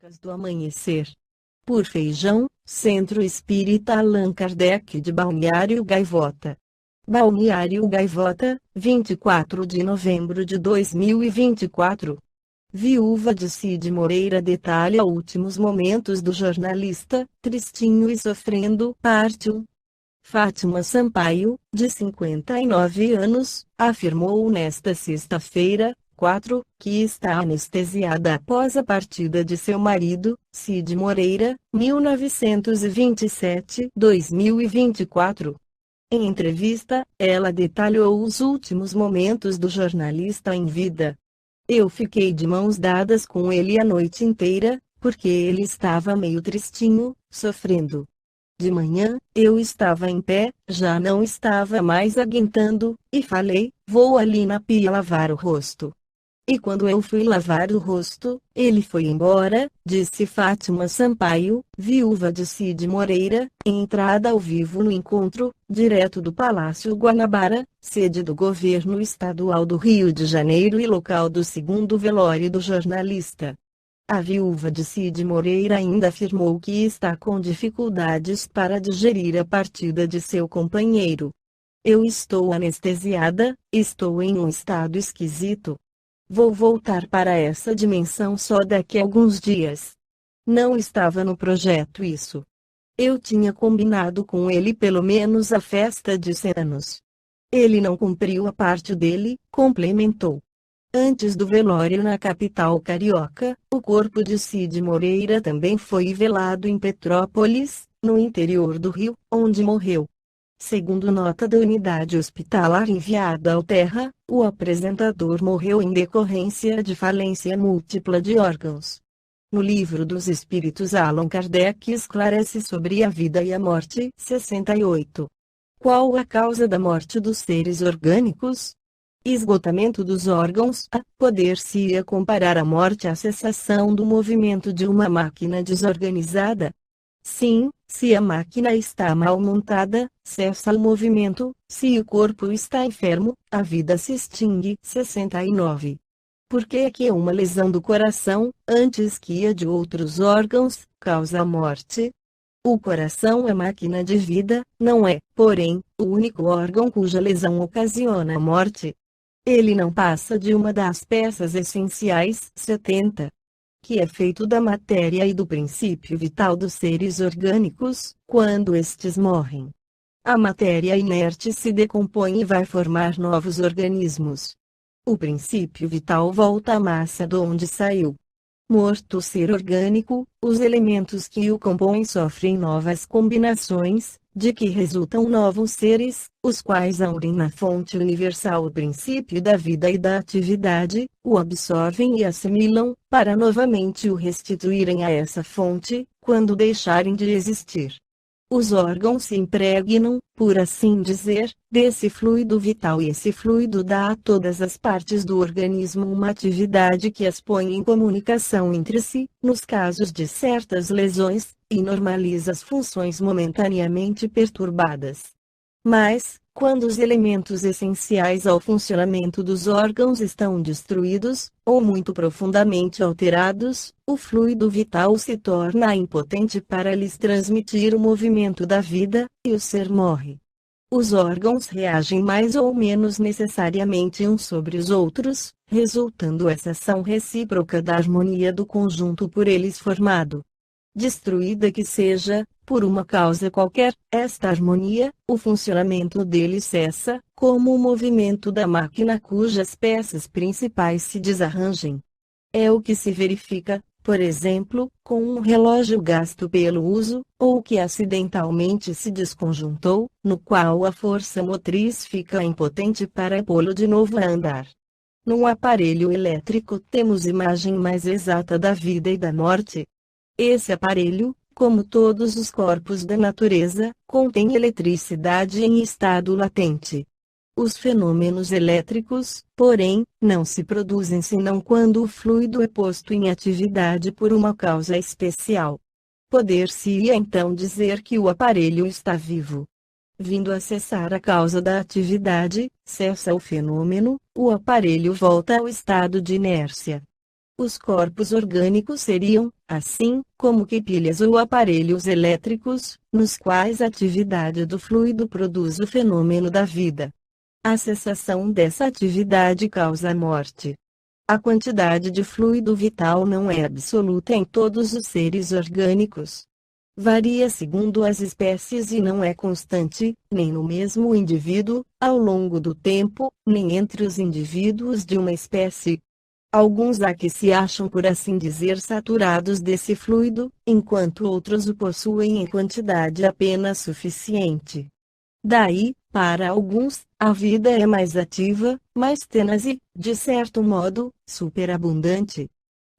Crônicas do Amanhecer. Por Feijão, Centro Espírita Allan Kardec de Balneário Gaivota. Balneário Gaivota, 24 de novembro de 2024. Viúva de Cid Moreira detalha últimos momentos do jornalista, tristinho e sofrendo. Parte 1. Fátima Sampaio, de 59 anos, afirmou nesta sexta-feira, 4, que está anestesiada após a partida de seu marido, Cid Moreira, 1927-2024. Em entrevista, ela detalhou os últimos momentos do jornalista em vida. Eu fiquei de mãos dadas com ele a noite inteira, porque ele estava meio tristinho, sofrendo. De manhã, eu estava em pé, já não estava mais aguentando, e falei, vou ali na pia lavar o rosto. E quando eu fui lavar o rosto, ele foi embora, disse Fátima Sampaio, viúva de Cid Moreira, em entrada ao vivo no encontro, direto do Palácio Guanabara, sede do governo estadual do Rio de Janeiro e local do segundo velório do jornalista. A viúva de Cid Moreira ainda afirmou que está com dificuldades para digerir a partida de seu companheiro. Eu estou anestesiada, estou em um estado esquisito. Vou voltar para essa dimensão só daqui a alguns dias. Não estava no projeto isso. Eu tinha combinado com ele pelo menos a festa de 100 anos. Ele não cumpriu a parte dele, complementou. Antes do velório na capital carioca, o corpo de Cid Moreira também foi velado em Petrópolis, no interior do Rio, onde morreu. Segundo nota da unidade hospitalar enviada ao Terra, o apresentador morreu em decorrência de falência múltipla de órgãos. No Livro dos Espíritos, Allan Kardec esclarece sobre a vida e a morte. 68. Qual a causa da morte dos seres orgânicos? Esgotamento dos órgãos. Poder-se-ia comparar a morte à cessação do movimento de uma máquina desorganizada? Sim, se a máquina está mal montada, cessa o movimento. Se o corpo está enfermo, a vida se extingue. 69. Por que é que uma lesão do coração, antes que a de outros órgãos, causa a morte? O coração é máquina de vida, não é, porém, o único órgão cuja lesão ocasiona a morte. Ele não passa de uma das peças essenciais. 70. Que é feito da matéria e do princípio vital dos seres orgânicos, quando estes morrem. A matéria inerte se decompõe e vai formar novos organismos. O princípio vital volta à massa de onde saiu. Morto o ser orgânico, os elementos que o compõem sofrem novas combinações, de que resultam novos seres, os quais aurem na fonte universal o princípio da vida e da atividade, o absorvem e assimilam, para novamente o restituírem a essa fonte, quando deixarem de existir. Os órgãos se impregnam, por assim dizer, desse fluido vital e esse fluido dá a todas as partes do organismo uma atividade que as põe em comunicação entre si, nos casos de certas lesões, e normaliza as funções momentaneamente perturbadas. Mas, quando os elementos essenciais ao funcionamento dos órgãos estão destruídos, ou muito profundamente alterados, o fluido vital se torna impotente para lhes transmitir o movimento da vida, e o ser morre. Os órgãos reagem mais ou menos necessariamente uns sobre os outros, resultando essa ação recíproca da harmonia do conjunto por eles formado. Destruída que seja, por uma causa qualquer, esta harmonia, o funcionamento dele cessa, como o movimento da máquina cujas peças principais se desarranjem. É o que se verifica, por exemplo, com um relógio gasto pelo uso, ou que acidentalmente se desconjuntou, no qual a força motriz fica impotente para pô-lo de novo a andar. Num aparelho elétrico temos imagem mais exata da vida e da morte. Esse aparelho, como todos os corpos da natureza, contém eletricidade em estado latente. Os fenômenos elétricos, porém, não se produzem senão quando o fluido é posto em atividade por uma causa especial. Poder-se-ia então dizer que o aparelho está vivo. Vindo a cessar a causa da atividade, cessa o fenômeno, o aparelho volta ao estado de inércia. Os corpos orgânicos seriam, assim, como que pilhas ou aparelhos elétricos, nos quais a atividade do fluido produz o fenômeno da vida. A cessação dessa atividade causa a morte. A quantidade de fluido vital não é absoluta em todos os seres orgânicos. Varia segundo as espécies e não é constante, nem no mesmo indivíduo, ao longo do tempo, nem entre os indivíduos de uma espécie. Alguns há que se acham, por assim dizer, saturados desse fluido, enquanto outros o possuem em quantidade apenas suficiente. Daí, para alguns, a vida é mais ativa, mais tenaz e, de certo modo, superabundante.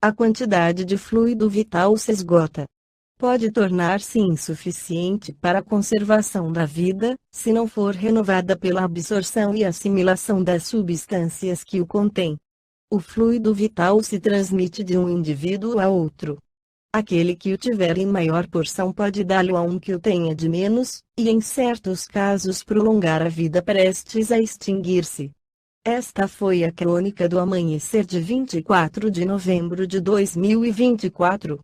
A quantidade de fluido vital se esgota. Pode tornar-se insuficiente para a conservação da vida, se não for renovada pela absorção e assimilação das substâncias que o contêm. O fluido vital se transmite de um indivíduo a outro. Aquele que o tiver em maior porção pode dá-lo a um que o tenha de menos, e em certos casos prolongar a vida prestes a extinguir-se. Esta foi a crônica do amanhecer de 24 de novembro de 2024.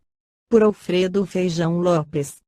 Por Alfredo Feijão Lopes.